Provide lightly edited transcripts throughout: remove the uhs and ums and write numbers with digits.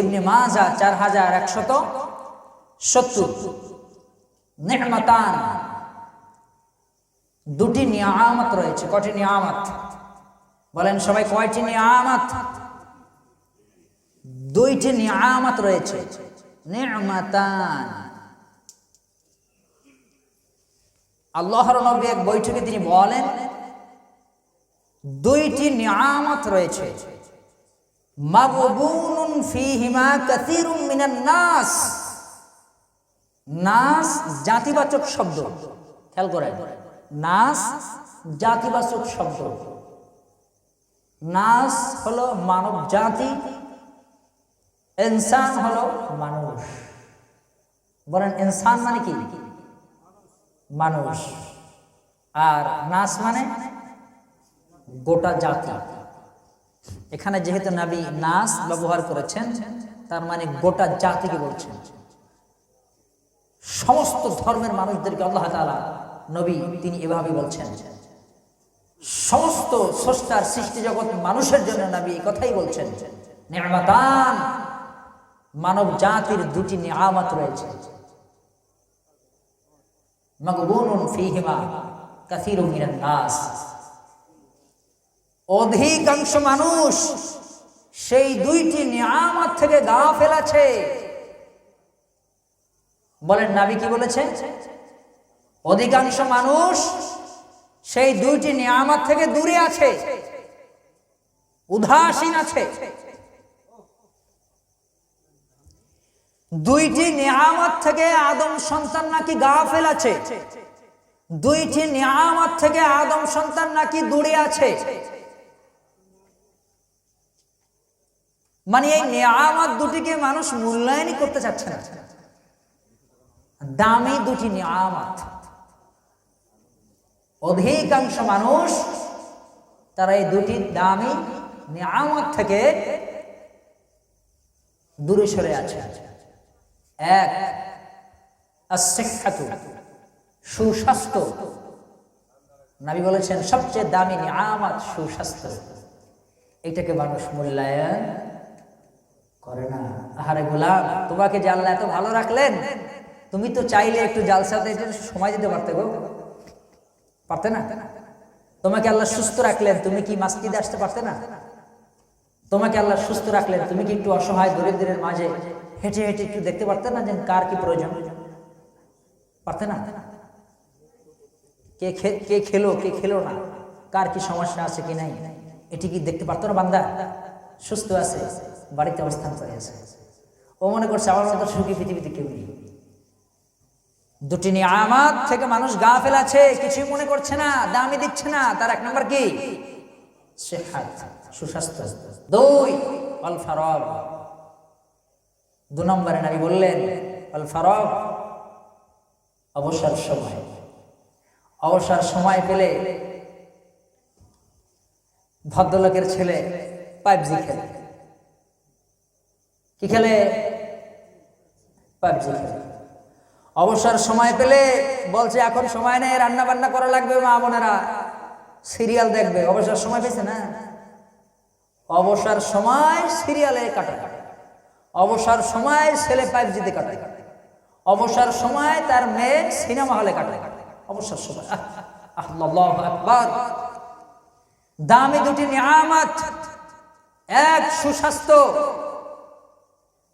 ইবনে মাজা 4170। নি'মাতান, দুটি নিয়ামত রয়েছে। কয়টি নিয়ামত বলেন সবাই? কয়টি নিয়ামত? দুইটি নিয়ামত রয়েছে। নি'মাতান, আল্লাহর নবী এক বৈঠকে তিনি বলেন দুইটি নিয়ামত রয়েছে। মাগবুনুন ফীহিমা কাসীরুম মিনান নাস। নাস জাতিবাচক শব্দ, খেয়াল করেন, নাস জাতিবাচক শব্দ। নাস হলো মানব জাতি, ইনসান হলো মানুষ। বলেন ইনসান মানে কি? মানুষ। আর নাস মানে গোটা জাতি। এখানে যেহেতু নবী নাস ব্যবহার করেছেন, তার মানে গোটা জাতিকে বলছেন। সমস্ত ধর্মের মানুষদেরকে আল্লাহ তাআলা নবী তিনি এভাবে বলছেন। সমস্ত স্রষ্টার সৃষ্টি জগৎ মানুষের জন্য নবী এই কথাই বলছেন। নি'মাতান, মানব জাতির দুটি নিয়ামত রয়েছে। মাগবুনুন ফীহিমা কাসীরুম মিনান নাস, অধিকাংশ মানুষ সেই দুইটি নিয়ামত থেকে গাফেল আছে। বলেন নবী কি বলেছেন? অধিকাংশ মানুষ সেই দুইটি নিয়ামত থেকে দূরে আছে, উদাসীন আছে। দুইটি নিয়ামত থেকে আদম সন্তান নাকি গাফেল আছে, দুইটি নিয়ামত থেকে আদম সন্তান নাকি দূরে আছে। মানে এই নিয়ামত দুটিকে মানুষ মূল্যায়নই করতে চাচ্ছে না। দামি দুটি নিয়ামত, অধিকাংশ মানুষ তারা এই দুটি দামি নিয়ামত থেকে দূরে সরে আছে। এক, as-sihhatu, সুস্বাস্থ্য। নবী বলেছেন সবচেয়ে দামি নিয়ামত সুস্বাস্থ্য। এটাকে মানুষ মূল্যায়ন করে না। আহারে গোলাম, তোমাকে যে আল্লাহ এত ভালো রাখলেন, তুমি তো চাইলে একটু জালসাতে সময় দিতে পারতে গো, পারতে না? তোমাকে আল্লাহ সুস্থ রাখলেন, তুমি কি মসজিদে আসতে পারতে না? তোমাকে আল্লাহ সুস্থ রাখলেন, তুমি কি একটু অসহায় দরিদ্রের মাঝে হেঁটে হেঁটে একটু দেখতে পারতে না যে কার কি প্রয়োজন? পারতে না? কে খেলো কে খেলো না, কার কি সমস্যা আছে কি নাই, এটি কি দেখতে পারতো না? বান্দা সুস্থ আছে, বাড়িতে অবস্থান করে আছে, ও মনে করছে আমার মতো সুখী পৃথিবীতে কেউ নেই। দুটি নিয়ামত থেকে মানুষ গাফেল আছে, কিছুই মনে করছে না, দামি দিচ্ছে না। তার এক নম্বর কি? সিহহাত, সুস্বাস্থ্য। দুই, আল ফারাগ। দুই নম্বরে নবী বললেন আল ফারাগ, অবসর সময়। অবসর সময় পেলে ভদ্রলোকের ছেলে পাবজি খেলে। কি খেলে? পাবজি খেলে। অবসর সময় পেলে বলছে এখন সময় নেই, রান্না বান্না করা লাগবে, মা বোনেরা সিরিয়াল দেখবে। অবসর সময় পেয়েছে না? অবসর সময় সিরিয়ালে কাটায়, অবসর সময় ছেলে পাবজিতে কাটায়, অবসর সময় তার মেয়ে সিনেমা হলে কাটায়। অবসর সময়, আল্লাহু আকবার। দামি দুটি নিয়ামত, এক সুস্বাস্থ্য,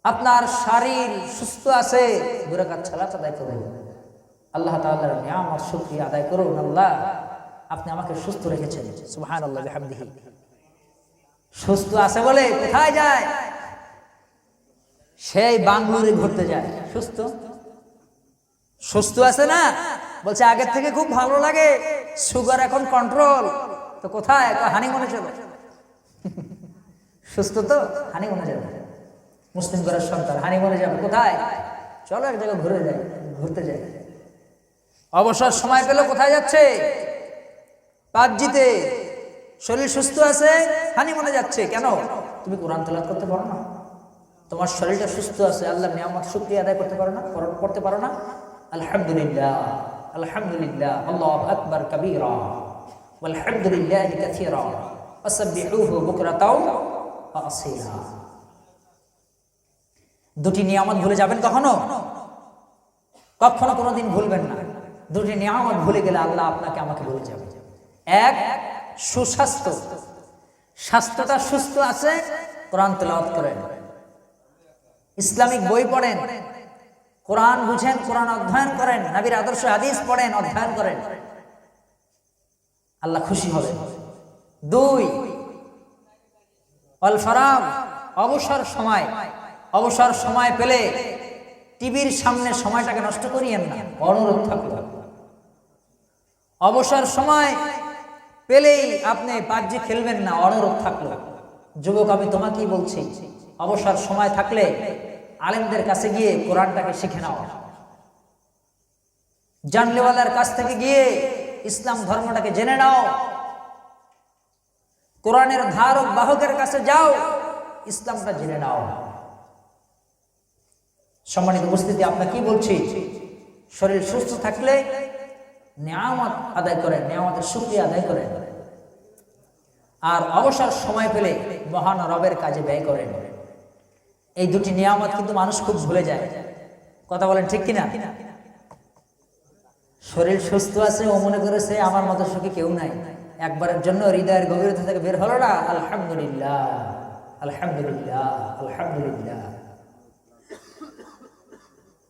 আপনার শরীর সুস্থ আছে, দুই রাকাত সালাত আদায় করুন, আল্লাহ তাআলার নিয়ামত শুকরিয়া আদায় করুন। আল্লাহ আপনি আমাকে সুস্থ রেখেছেন, সুবহানাল্লাহ বিহামদিহি। সুস্থ আছে বলে কোথায় যায়? সেই বাংলুরে ঘুরতে যায়। সুস্থ সুস্থ আছে না? বলছে আগের থেকে খুব ভালো লাগে, সুগার এখন কন্ট্রোল। তো কোথায়? হানিমুনে চলো। সুস্থ তো হানিমুনে যাবে, মুসলিম ঘরের সন্তান হানিমুনে যাবে। কোথায়? চলো এক জায়গায় ঘুরতে যাই। অবসর সময় পেলে কোথায় যাচ্ছে? পাবজিতে। শরীর সুস্থ আছে, হানিমুনে যাচ্ছে। কেন? তুমি কোরআন তেলাওয়াত করতে পারো না? তোমার শরীরটা সুস্থ আছে, আল্লাহর নিয়ামত শুকরিয়া আদায় করতে পারো না? করতে পারো না? আলহামদুলিল্লাহ, আলহামদুলিল্লাহ, আল্লাহু আকবার কাবীরা ওয়ালহামদুলিল্লাহি কাসীরা ওয়াসাব্বিহুহু বুকরাতাও ওয়া আসীলা। দুটি নিয়ামত ভুলে যাবেন কখনো? কখনো কোনোদিন ভুলবেন না। দুটি নিয়ামত ভুলে গেলে আল্লাহ আপনাকে আমাকে ভুলে যাবে। এক, সুস্বাস্থ্য। স্বাস্থ্যটা সুস্থ আছে, কোরআন তেলাওয়াত করেন, ইসলামিক বই পড়েন, কোরআন বুঝেন, কোরআন অধ্যয়ন করেন, নবীর আদর্শ হাদিস পড়েন, অধ্যয়ন করেন, আল্লাহ খুশি হবে। দুই, অল ফারাগ, অবসর সময়। অবসর সময় পেলে টিভির সামনে সময়টাকে নষ্ট করিয়েন না, অনুরোধ থাকবে। অবসর সময় পেলেই আপনি পাবজি খেলবেন না, অনুরোধ থাকলো। যুবক, আমি তোমাকেই বলছি, অবসর সময় থাকলে আলেমদের কাছে গিয়ে কোরআনটাকে শিখে নাও, জানলেওয়ালার কাছ থেকে গিয়ে ইসলাম ধর্মটাকে জেনে নাও, কোরআনের ধারক বাহকের কাছে যাও, ইসলামটা জেনে নাও। সম্মানিত উপস্থিতি, আপনাকে কি বলছি, শরীর সুস্থ থাকলে নিয়ামত আদায় করেন, নিয়ামতের শুকরিয়া আদায় করেন, আর অবসর সময় পেলে মহান রবের কাজে ব্যয় করেন। এই দুটি নিয়ামত কিন্তু মানুষ খুব ভুলে যায়। কথা বলেন ঠিক কিনা? শরীর সুস্থ আছে, ও মনে করেছে আমার মতো সুখী কেউ নাই, একবারের জন্য হৃদয়ের গভীরতা থেকে বের হলো না, আলহামদুলিল্লাহ, আলহামদুলিল্লাহ, আলহামদুলিল্লাহ।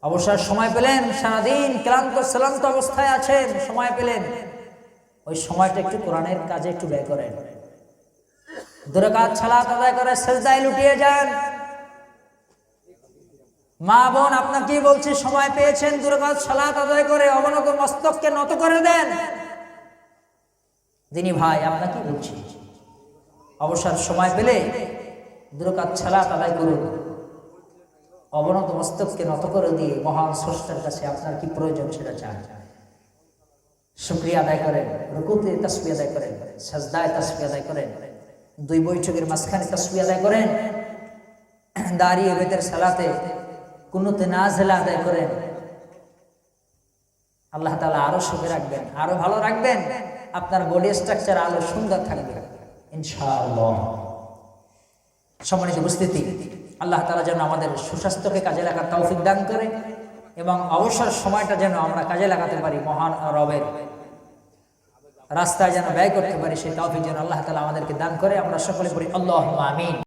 অবসর সময় পেলেন, সারাদিন ক্লান্ত শ্রান্ত অবস্থায় আছেন, সময় পেলেন, ওই সময়টা একটু কোরআনের কাজে একটু ব্যয় করেন। 2 রাকাত সালাত আদায় করে সিজদায় লুটিয়ে যান। মা বোন, আপনাকে কি বলছি, সময় পেয়েছেন, 2 রাকাত সালাত আদায় করে অবনত মস্তককে নত করে দেন। দিনী ভাই, আপনাকে কি বলছি, অবসর সময় পেলে 2 রাকাত সালাত আদায় করুন, অবনত মস্তককে নত করে দিয়ে মহান স্রষ্টার কাছে আপনার কি প্রয়োজন সেটা চান। শুকরিয়া আদায় করেন, রুকুতে তাসবিহ আদায় করেন, সাজদায় তাসবিহ আদায় করেন, 2 বৈঠকের মাঝখানে তাসবিহ আদায় করেন, দাঁড়িয়ে বেতের সালাতে কুনুতে নাজিলা আদায় করেন। আল্লাহ তাআলা আরো সুখে রাখবেন, আরো ভালো রাখবেন, আপনার বডি স্ট্রাকচার আরো সুন্দর থাকবে ইনশাআল্লাহ। সম্মানিত উপস্থিতি, আল্লাহ তাআলা যেন আমাদের সুস্বাস্থ্যকে কাজে লাগার তৌফিক দান করে এবং অবসর সময়টা যেন আমরা কাজে লাগাতে পারি, মহান রবের রাস্তায় যেন ব্যয় করতে পারি, সেই তৌফিক যেন আল্লাহ তাআলা আমাদেরকে দান করে। আমরা সকলে পড়ি আল্লাহুম্মা আমিন।